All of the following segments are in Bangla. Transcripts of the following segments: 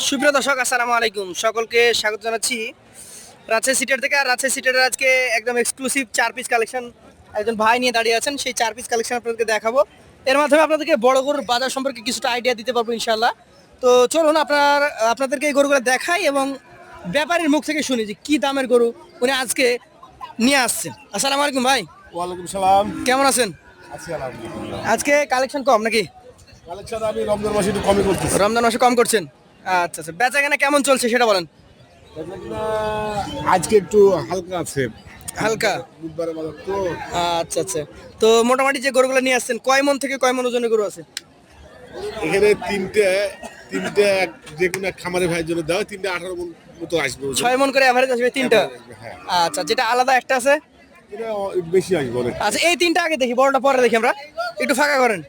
সুপ্রিয় দর্শক, আসসালামু আলাইকুম। সকলকে স্বাগত জানাচ্ছি রাজশাহী সিটের থেকে। আর রাজশাহী সিটের আজকে একদম এক্সক্লুসিভ 4 পিস কালেকশন একজন ভাই নিয়ে দাঁড়িয়ে আছেন। সেই 4 পিস কালেকশন আপনাদেরকে দেখাবো। এর মাধ্যমে আপনাদেরকে বড় গরুর বাজার সম্পর্কে কিছুটা আইডিয়া দিতে পারবো ইনশাল্লাহ। তো চলুন আপনাদেরকে এই গরুগুলো দেখাই এবং ব্যাপারীর মুখ থেকে শুনি যে কি দামের গরু উনি আজকে নিয়ে আসছেন। আসসালামু আলাইকুম ভাই। ওয়ালাইকুম সালাম। কেমন আছেন? আছি আলহামদুলিল্লাহ। আজকে কালেকশন কম নাকি? কালেকশন আমি রমজান মাসে একটু কমই করতেছি। রমজান মাসে কম করছেন? আচ্ছা আচ্ছা, বেচা কেনা কেমন চলছে সেটা বলেন। আজকে একটু হালকা আছে, হালকা। বুধবারের বাজার তো। আচ্ছা আচ্ছা, তো মোটামুটি যে গরুগুলো নিয়ে আসছেন কয় মন থেকে কয় মন ওজনের গরু আছে? এখানে তিনটে যে কোনো এক খামারে ভাইয়ের জন্য দেওয়া, 18 মণ মতো আসবে ওজন। 6 মন করে এভারেজ আসবে তিনটা? হ্যাঁ, আচ্ছা, যেটা আলাদা একটা আছে। এটা বেশি আসবে অনেক। আচ্ছা, এই তিনটা আগে দেখি, বড়টা পরে দেখি আমরা। একটু ফাঁকা করেন,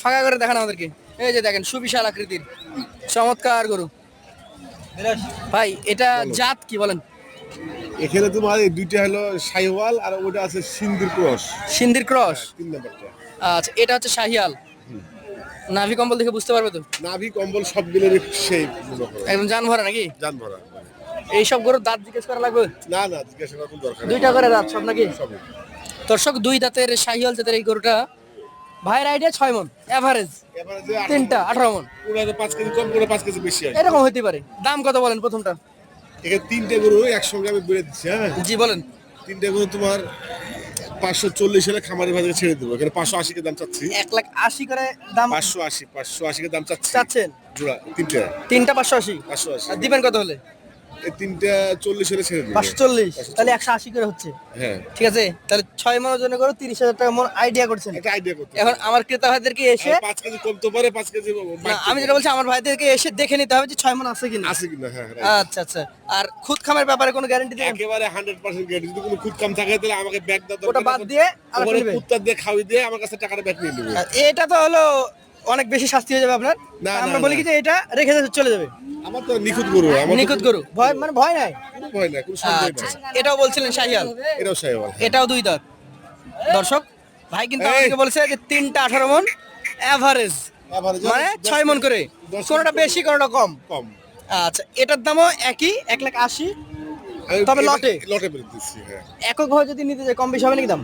ফাঁকা করে দেখান আমাদেরকে। এই যে দেখেন, সুবিশাল আকৃতির চমৎকার গরু। ভাই এটা জাত কি বলেন? এখানে তোমার এই দুইটা হলো শাহিওয়াল আর ওটা আছে সিন্ধির ক্রস। সিন্ধির ক্রস? 3 নাম্বারটা। আচ্ছা, এটা হচ্ছে শাহিয়াল। নাভি কম্বল দেখে বুঝতে পারবে তো? নাভি কম্বল সব মিলে সেই একদম জান ভরা নাকি? জান ভরা। এইসব গরুর দাঁত জিজ্ঞেস করা লাগবে? না না, জিজ্ঞাসা করার কোনো দরকার নেই। দুইটা করে দাঁত সব নাকি? সবই। দর্শক, 2 দাঁতের শাহিয়াল জাতের এই গরুটা ভাইয়ের আইডিয়া 6 মন এভারেজ, এবারে যে তিনটা 18 মন, ওটা 5 কেজি কম করে 5 কেজি বেশি আসবে। এরকম হতে পারে। দাম কত বলেন প্রথমটা? এখানে তিনটে গরু একসঙ্গে আমি বেড়ে দিচ্ছি। হ্যাঁ, জি বলেন। তিনটে গরু তোমার 540 হলে খামারি বাজারে ছেড়ে দেবো। এখানে 580 কে দাম চাচ্ছি। 1,80,000 করে দাম 580 কে দাম চাচ্ছি। চাচ্ছেন? জোড়া তিনটে তিনটা 580? 580। আর দিবেন কত হলে? এই তিনটে 40 হলে ছেড়ে দেবো। 540? তাহলে 180 করে হচ্ছে। হ্যাঁ, ঠিক আছে, তাহলে 6 মন ওজনে করে 30,000 টাকা মন আইডিয়া করছেন। একটা আইডিয়া করতে। এখন আমার ক্রেতা ভাইদেরকে এসে, 5 কেজি কমতে পারে, 5 কেজি না আমি যেটা বলছি, আমার ভাইদেরকে এসে দেখে নিতে হবে যে 6 মন আছে কিনা। আছে কিনা। হ্যাঁ, right। আচ্ছা আচ্ছা, আর খুদ খামের ব্যাপারে কোনো গ্যারান্টি দেন? একেবারে 100% গ্যারান্টি। যদি কোনো খুদ কাম থাকে তাহলে আমাকে ব্যাগ দাও, ওটা বাদ দিয়ে আর ওখানে নেবে? কুত্তা দিয়ে খাওয়ি দিয়ে আমার কাছে টাকাটা ব্যাক নিয়ে নেবে। আর এটা তো হলো অনেক বেশি শাস্তি হয়ে যাবে আপনার। না, আমরা না, বলি কি যে এটা রেখে চলে যাবে। আমার তো নিখুঁত গরু, আমার নিখুঁত গরু, ভয় মানে ভয় নাই। কোনো ভয় না, কোনো সন্দেহ আচ্ছা, নাই। এটাও বলছিলেন শাহিয়াল? এটাও শাহিওয়াল। এটাও 2 দাঁত। দর্শক, ভাই কিন্তু এই। আমাকে বলছে যে তিনটা 18 মন এভারেজ, মানে 6 মন করে, কোনোটা বেশি কোনোটা কম। কম। আচ্ছা, এটার দামও একই 1,80,000, আমি তবে লটে লটে বের দিচ্ছি। হ্যাঁ, একক ভাবে যদি নিতে যাই কম বেশি হবে নাকি দাম?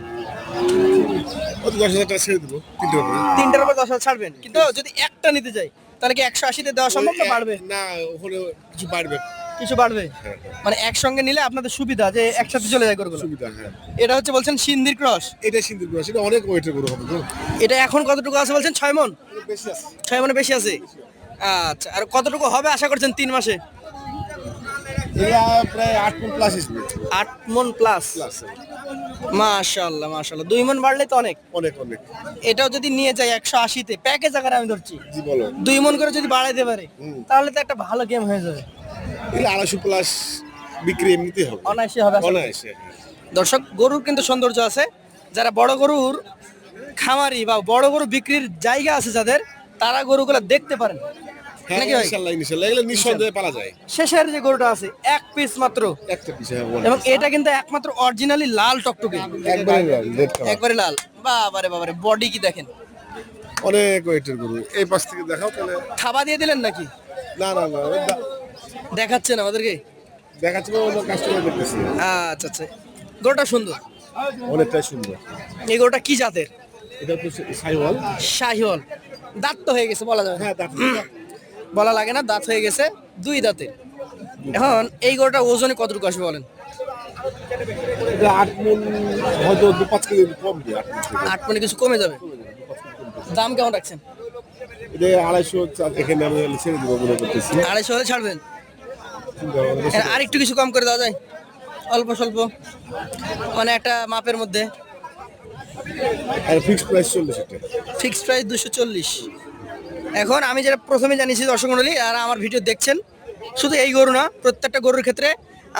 ও তো 10,000 টাকা ছেড়ে দেবো তিনটে উপরে। তিনটার উপর 10,000 ছাড়বেন, কিন্তু যদি একটা নিতে যাই তাহলে কি 180-তে দেওয়া সম্ভব না বাড়বে? না, ওখানে কিছু বাড়বে। কিছু বাড়বে? হ্যাঁ, হ্যাঁ। মানে একসঙ্গে নিলে আপনাদের সুবিধা যে একসাথে চলে যায় গরুগুলো। সুবিধা। হ্যাঁ, এটা হচ্ছে বলছেন সিন্ধির ক্রস। এটা সিন্ধুর গরু, সেটা অনেক ওয়েটের গরু হবে তো। এটা এখন কতটুকু আছে বলছেন? 6 মন? এটা বেশি আছে। 6 মনে বেশি আছে। আচ্ছা, আর কতটুকু হবে আশা করছেন 3 মাসে? এটা প্রায় 8 মণ প্লাস আসবে। 8 মন প্লাস? প্লাস মাশাআল্লাহ মাশাআল্লাহ, 2 মন বাড়লে তো অনেক। অনেক অনেক। এটাও যদি নিয়ে যাই 180-তে প্যাকেজ আকারে আমি ধরছি, জি বলো। 2 মন করে যদি বাড়াইতে পারে তাহলে তো একটা ভালো গেম হয়ে যাবে। এটা 250 প্লাস বিক্রি এমনিতেই হবে। অনায়াসে হবে আশা করি। অনায়াসে। দর্শক, গরুর কিন্তু সৌন্দর্য আছে। যারা বড় গরুর খামারি বা বড় গরু বিক্রির জায়গা আছে যাদের, তারা গরুগুলো দেখতে পারেন হ্যাঁ, নাকি ভাই? ইনশাআল্লাহ ইনশাআল্লাহ এগুলো নিঃসন্দেহে পালা যায়। শেষের যে গরুটা আছে এক পিস মাত্র, একটা পিছে এবং এটা কিন্তু একমাত্র অরিজিনালি লাল টকটকে, একবারে রেড কালার। একবারে লাল। বাবারে বাবারে, বডি কি দেখেন! অনেক ওয়েটের গরু। এই পাশ থেকে দেখাও তাহলে। থাবা দিয়ে দিলেন নাকি? না না না, দেখাচ্ছেন আমাদেরকে? দেখাচ্ছি না, অন্য কাস্টমার দেখতেছি। আচ্ছা আচ্ছা, গরুটা সুন্দর। অনেকটাই সুন্দর। এই গরুটা কি জাতের? এটা তো শাহিওয়াল। শাহিওয়াল। দাঁত তো হয়ে গেছে, বলা যাবে না। হ্যাঁ, বলা লাগে না, দাঁত হয়ে গেছে, 2 দাঁতে। এখন এই গরুটা ওজনে কতটুকু আসবে বলেন? এটা 8 মণ, হয়তো 2-5 কেজি কম দিয়ে 8 মণ থেকে। 8 মনে কিছু কমে যাবে। দাম কেমন রাখছেন? এটা 250 এখানে আমি ছেড়ে দেবো মনে করতেছি। 250 হলে ছাড়বেন? আর একটু কিছু কম করে দেওয়া যায়, অল্প স্বল্প, মানে একটা মাপের মধ্যে। আর ফিক্সড প্রাইস 40 এটা। Fixed price 240। এখন আমি যেটা প্রথমে জানিয়েছি দর্শক মণ্ডলী, আর আমার ভিডিও দেখছেন, শুধু এই গরু না, প্রত্যেকটা গরুর ক্ষেত্রে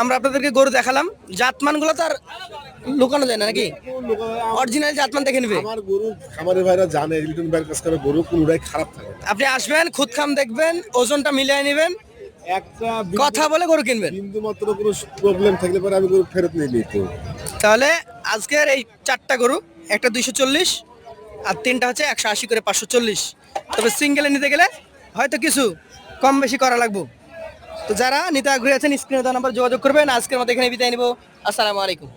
আমরা আপনাদেরকে গরু দেখালাম, জাতমানগুলো তো আর লুকানো যায় না নাকি? অরিজিনাল জাতমান দেখে নিবে। আমার গরু খামারের ভাইরা জানে লিটন ভাইয়ের কাছ থেকে গরু কোনটাই খারাপ থাকে না। আপনি আসবেন, খুদ খাম দেখবেন, ওজনটা মিলিয়ে নেবেন, একটা কথা বলে গরু কিনবেন। বিন্দু মাত্র কোনো প্রবলেম থাকলে পরে আমি গরু ফেরত নিয়ে নিই তো। তাহলে আজকের এই 4টা গরু, একটা 240 আর 3টা হচ্ছে 180 করে 540। তবে সিঙ্গেলে নিতে গেলে হয়তো কিছু কম বেশি করা লাগবে। তো যারা নিতে আগ্রহী আছেন স্ক্রিনে দেওয়া নাম্বার যোগাযোগ করবেন। আজকের মতো এখানে বিদায় নিব। আসসালামু আলাইকুম।